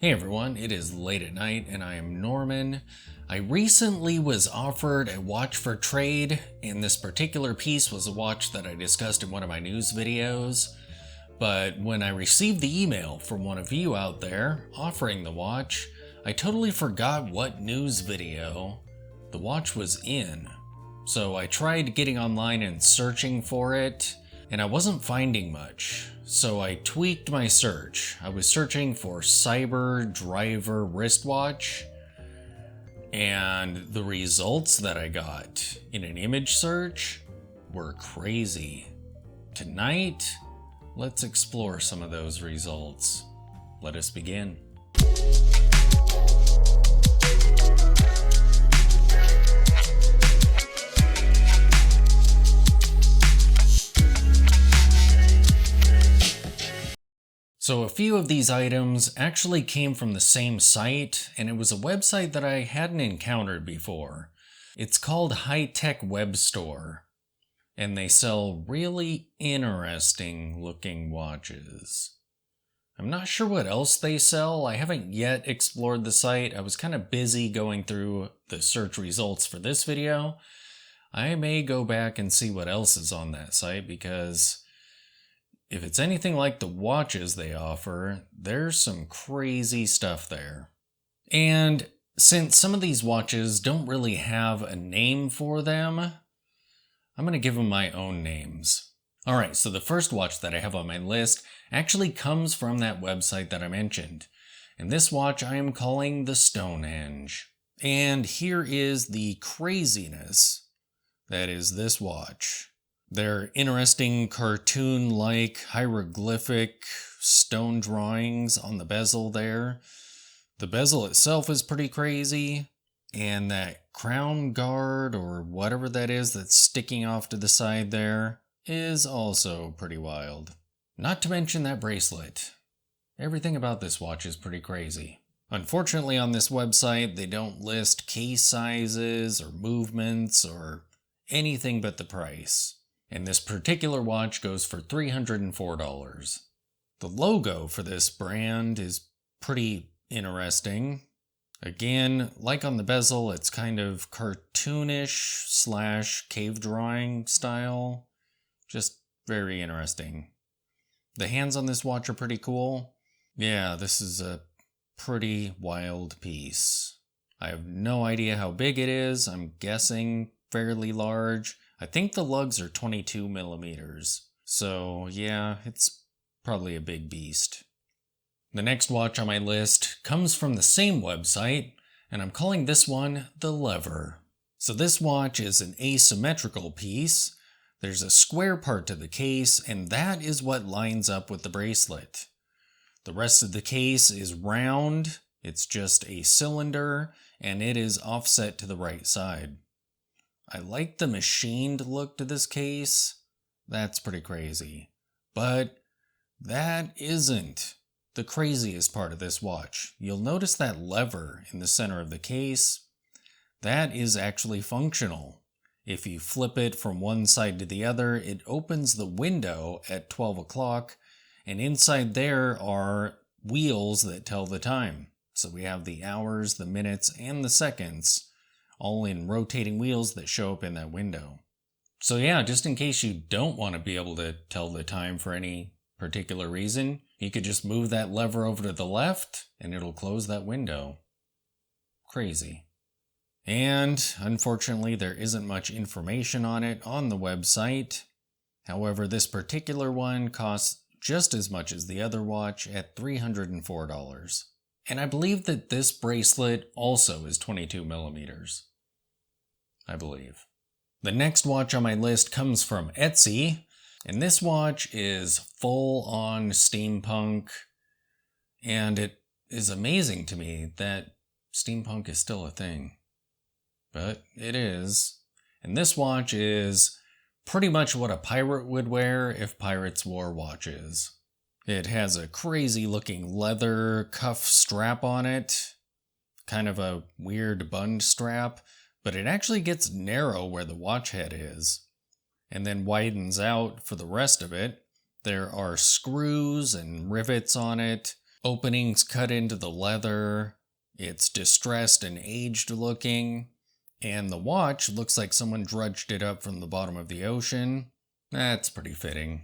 Hey everyone, it is late at night and I am Norman. I recently was offered a watch for trade, and this particular piece was a watch that I discussed in one of my news videos. But when I received the email from one of you out there offering the watch, I totally forgot what news video the watch was in. So I tried getting online and searching for it, and I wasn't finding much. So I tweaked my search. I was searching for Cyber Driver wristwatch, and the results that I got in an image search were crazy. Tonight, let's explore some of those results. Let us begin. So a few of these items actually came from the same site, and it was a website that I hadn't encountered before. It's called High Tech Web Store, and they sell really interesting looking watches. I'm not sure what else they sell. I haven't yet explored the site. I was kind of busy going through the search results for this video. I may go back and see what else is on that site, because if it's anything like the watches they offer, there's some crazy stuff there. And since some of these watches don't really have a name for them, I'm going to give them my own names. Alright, so the first watch that I have on my list actually comes from that website that I mentioned. And this watch I am calling the Stonehenge. And here is the craziness that is this watch. They're interesting cartoon-like hieroglyphic stone drawings on the bezel there. The bezel itself is pretty crazy, and that crown guard or whatever that is that's sticking off to the side there is also pretty wild. Not to mention that bracelet. Everything about this watch is pretty crazy. Unfortunately, on this website, they don't list case sizes or movements or anything but the price. And this particular watch goes for $304. The logo for this brand is pretty interesting. Again, like on the bezel, it's kind of cartoonish / cave drawing style. Just very interesting. The hands on this watch are pretty cool. Yeah, this is a pretty wild piece. I have no idea how big it is. I'm guessing fairly large. I think the lugs are 22 millimeters. So yeah, it's probably a big beast. The next watch on my list comes from the same website, and I'm calling this one the Lever. So this watch is an asymmetrical piece. There's a square part to the case, and that is what lines up with the bracelet. The rest of the case is round. It's just a cylinder, and it is offset to the right side. I like the machined look to this case. That's pretty crazy. But that isn't the craziest part of this watch. You'll notice that lever in the center of the case. That is actually functional. If you flip it from one side to the other, it opens the window at 12 o'clock, and inside there are wheels that tell the time. So we have the hours, the minutes, and the seconds, all in rotating wheels that show up in that window. So yeah, just in case you don't want to be able to tell the time for any particular reason, you could just move that lever over to the left and it'll close that window. Crazy. And unfortunately, there isn't much information on it on the website. However, this particular one costs just as much as the other watch at $304. And I believe that this bracelet also is 22 millimeters. I believe. The next watch on my list comes from Etsy, and this watch is full on steampunk, and it is amazing to me that steampunk is still a thing. But it is. And this watch is pretty much what a pirate would wear if pirates wore watches. It has a crazy looking leather cuff strap on it, kind of a weird bund strap, but it actually gets narrow where the watch head is, and then widens out for the rest of it. There are screws and rivets on it, Openings cut into the leather. It's distressed and aged looking. And the watch looks like someone drudged it up from the bottom of the ocean. That's pretty fitting.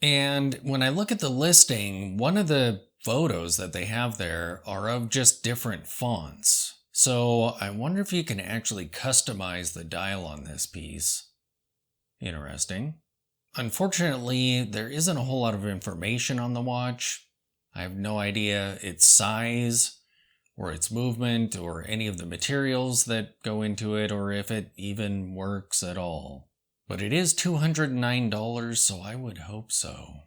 And when I look at the listing, one of the photos that they have there are of just different fonts. So I wonder if you can actually customize the dial on this piece. Interesting. Unfortunately, there isn't a whole lot of information on the watch. I have no idea its size, or its movement, or any of the materials that go into it, or if it even works at all. But it is $209, so I would hope so.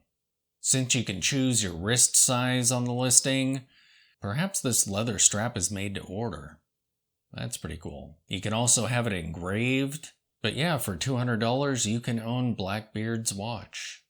Since you can choose your wrist size on the listing, perhaps this leather strap is made to order. That's pretty cool. You can also have it engraved, but yeah, for $200 you can own Blackbeard's watch.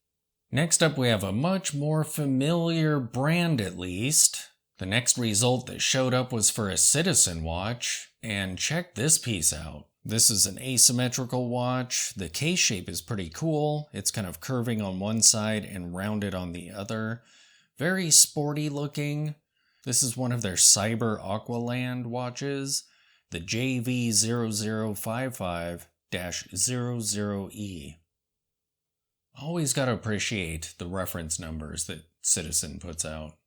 Next up we have a much more familiar brand at least. The next result that showed up was for a Citizen watch, and check this piece out. This is an asymmetrical watch. The case shape is pretty cool. It's kind of curving on one side and rounded on the other. Very sporty looking. This is one of their Cyber Aqualand watches, the JV0055-00E. Always gotta appreciate the reference numbers that Citizen puts out.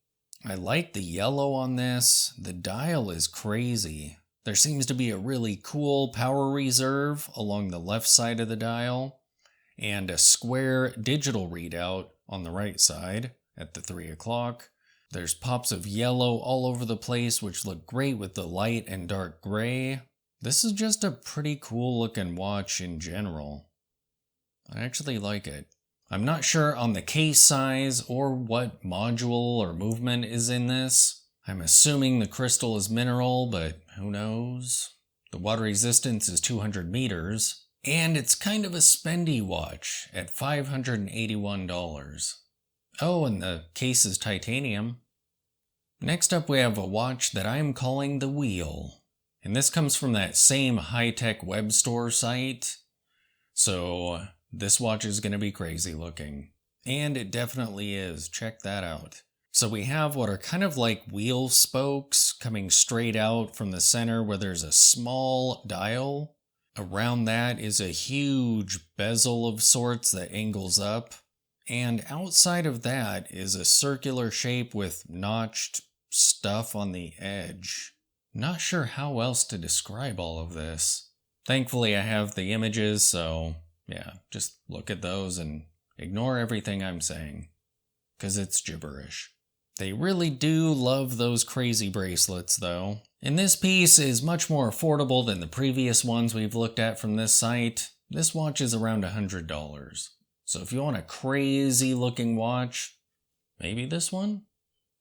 I like the yellow on this. The dial is crazy. There seems to be a really cool power reserve along the left side of the dial, and a square digital readout on the right side at the 3 o'clock. There's pops of yellow all over the place, which look great with the light and dark gray. This is just a pretty cool looking watch in general. I actually like it. I'm not sure on the case size or what module or movement is in this. I'm assuming the crystal is mineral, but who knows? The water resistance is 200 meters, and it's kind of a spendy watch at $581. Oh, and the case is titanium. Next up we have a watch that I'm calling the Wheel, and this comes from that same high-tech web store site. So this watch is going to be crazy looking, and it definitely is. Check that out. So we have what are kind of like wheel spokes coming straight out from the center where there's a small dial. Around that is a huge bezel of sorts that angles up. And outside of that is a circular shape with notched stuff on the edge. Not sure how else to describe all of this. Thankfully I have the images, so yeah, just look at those and ignore everything I'm saying, 'cause it's gibberish. They really do love those crazy bracelets though. And this piece is much more affordable than the previous ones we've looked at from this site. This watch is around $100. So if you want a crazy looking watch, maybe this one?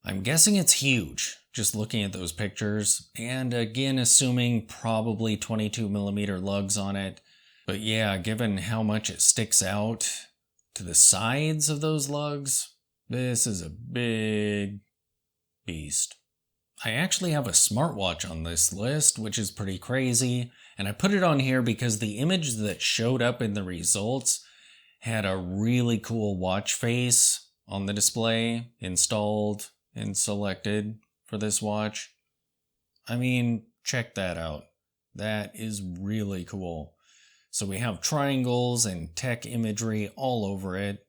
I'm guessing it's huge, just looking at those pictures, and again assuming probably 22mm lugs on it. But yeah, given how much it sticks out to the sides of those lugs, this is a big beast. I actually have a smartwatch on this list, which is pretty crazy, and I put it on here because the image that showed up in the results had a really cool watch face on the display installed and selected for this watch. I mean, check that out. That is really cool. So we have triangles and tech imagery all over it.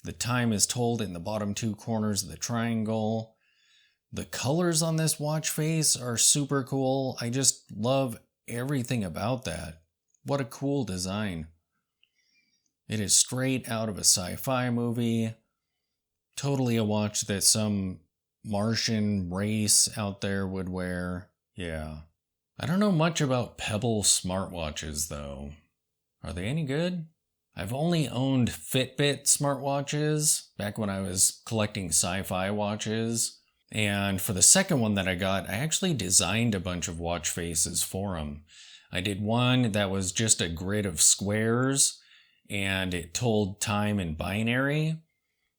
The time is told in the bottom two corners of the triangle. The colors on this watch face are super cool. I just love everything about that. What a cool design. It is straight out of a sci-fi movie. Totally a watch that some Martian race out there would wear. Yeah. I don't know much about Pebble smartwatches though. Are they any good? I've only owned Fitbit smartwatches back when I was collecting sci-fi watches. And for the second one that I got, I actually designed a bunch of watch faces for them. I did one that was just a grid of squares and it told time in binary.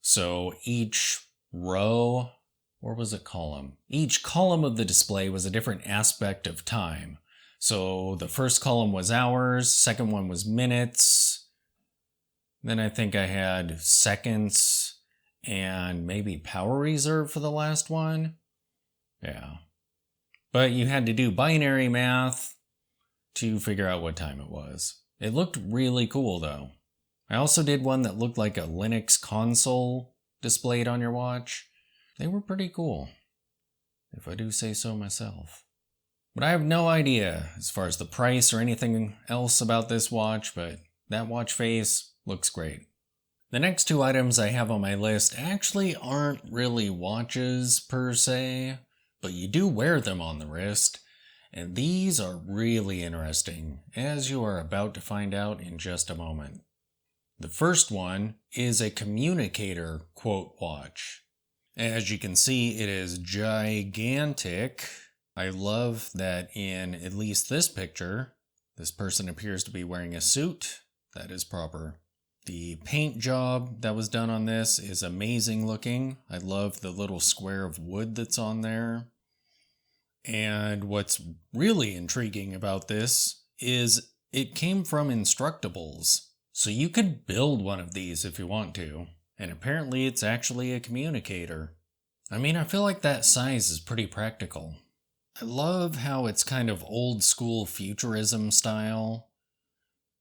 So each row, or was it column? Each column of the display was a different aspect of time. So the first column was hours, second one was minutes. Then I think I had seconds, and maybe power reserve for the last one. Yeah. But you had to do binary math to figure out what time it was. It looked really cool though. I also did one that looked like a Linux console displayed on your watch. They were pretty cool, if I do say so myself. But I have no idea as far as the price or anything else about this watch, but that watch face looks great. The next two items I have on my list actually aren't really watches per se, but you do wear them on the wrist, and these are really interesting, as you are about to find out in just a moment. The first one is a Communicator watch. As you can see, it is gigantic. I love that in at least this picture, this person appears to be wearing a suit. That is proper. The paint job that was done on this is amazing looking. I love the little square of wood that's on there. And what's really intriguing about this is it came from Instructables. So you could build one of these if you want to. And apparently it's actually a communicator. I mean, I feel like that size is pretty practical. I love how it's kind of old school futurism style.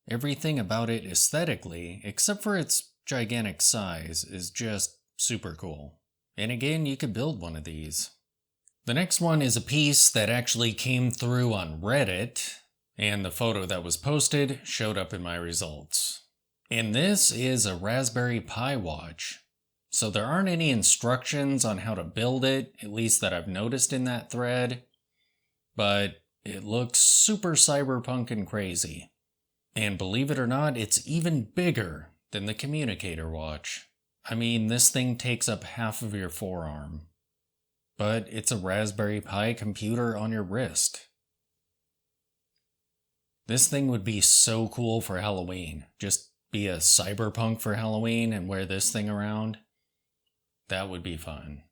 Everything about it aesthetically, except for its gigantic size, is just super cool. And again, you could build one of these. The next one is a piece that actually came through on Reddit, and the photo that was posted showed up in my results. And this is a Raspberry Pi watch. So there aren't any instructions on how to build it, at least that I've noticed in that thread, but it looks super cyberpunk and crazy. And believe it or not, it's even bigger than the Communicator Watch. I mean, this thing takes up half of your forearm. But it's a Raspberry Pi computer on your wrist. This thing would be so cool for Halloween. Just be a cyberpunk for Halloween and wear this thing around. That would be fun.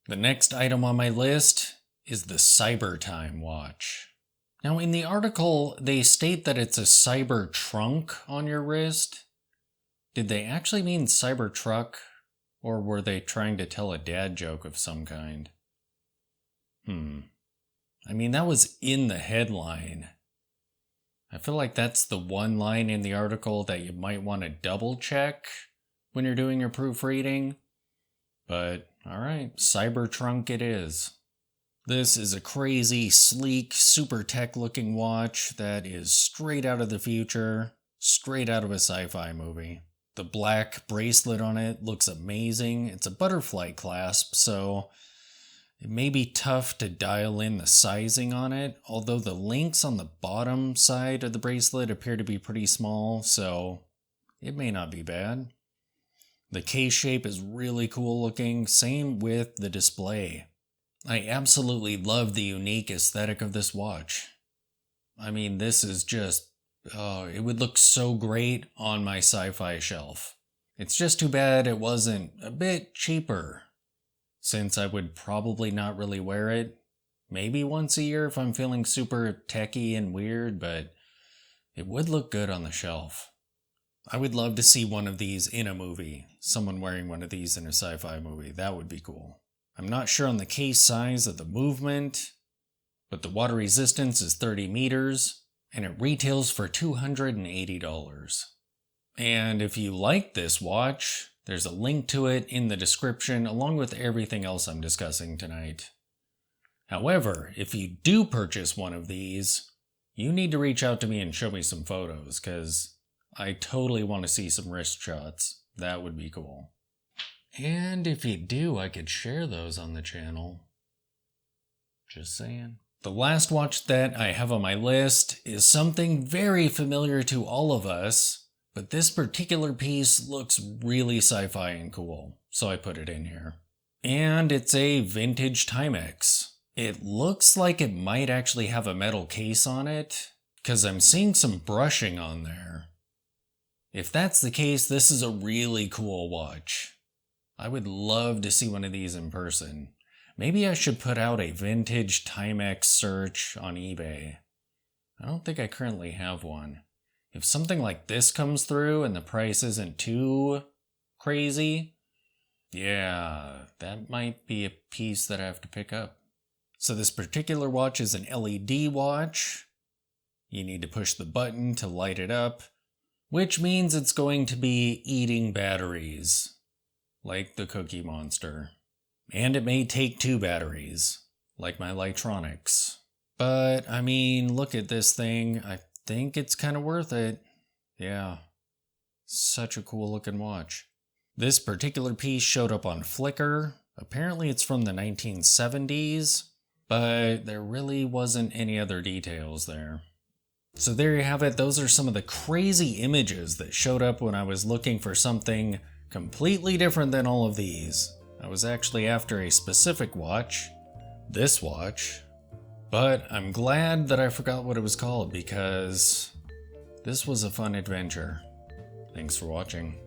The next item on my list is the Cybertime watch. Now in the article, they state that it's a cyber trunk on your wrist. Did they actually mean Cybertruck, or were they trying to tell a dad joke of some kind? I mean, that was in the headline. I feel like that's the one line in the article that you might want to double check when you're doing your proofreading. But, alright, Cybertrunk it is. This is a crazy, sleek, super tech looking watch that is straight out of the future, straight out of a sci-fi movie. The black bracelet on it looks amazing. It's a butterfly clasp, so it may be tough to dial in the sizing on it, although the links on the bottom side of the bracelet appear to be pretty small, so it may not be bad. The case shape is really cool looking, same with the display. I absolutely love the unique aesthetic of this watch. I mean, this is just, it would look so great on my sci-fi shelf. It's just too bad it wasn't a bit cheaper, since I would probably not really wear it. Maybe once a year if I'm feeling super techy and weird, but it would look good on the shelf. I would love to see one of these in a movie. Someone wearing one of these in a sci-fi movie. That would be cool. I'm not sure on the case size of the movement, but the water resistance is 30 meters, and it retails for $280. And if you like this watch, there's a link to it in the description along with everything else I'm discussing tonight. However, if you do purchase one of these, you need to reach out to me and show me some photos, because I totally want to see some wrist shots. That would be cool. And if you do, I could share those on the channel. Just saying. The last watch that I have on my list is something very familiar to all of us, but this particular piece looks really sci-fi and cool, so I put it in here. And it's a vintage Timex. It looks like it might actually have a metal case on it, because I'm seeing some brushing on there. If that's the case, this is a really cool watch. I would love to see one of these in person. Maybe I should put out a vintage Timex search on eBay. I don't think I currently have one. If something like this comes through and the price isn't too crazy, Yeah, that might be a piece that I have to pick up. So this particular watch is an LED watch. You need to push the button to light it up, which means it's going to be eating batteries, like the Cookie Monster. And it may take 2 batteries, like my Lightronics. But, I mean, look at this thing. I think it's kind of worth it. Yeah. Such a cool looking watch. This particular piece showed up on Flickr. Apparently it's from the 1970s, but there really wasn't any other details there. So there you have it. Those are some of the crazy images that showed up when I was looking for something completely different than all of these. I was actually after a specific watch, this watch, but I'm glad that I forgot what it was called because this was a fun adventure. Thanks for watching.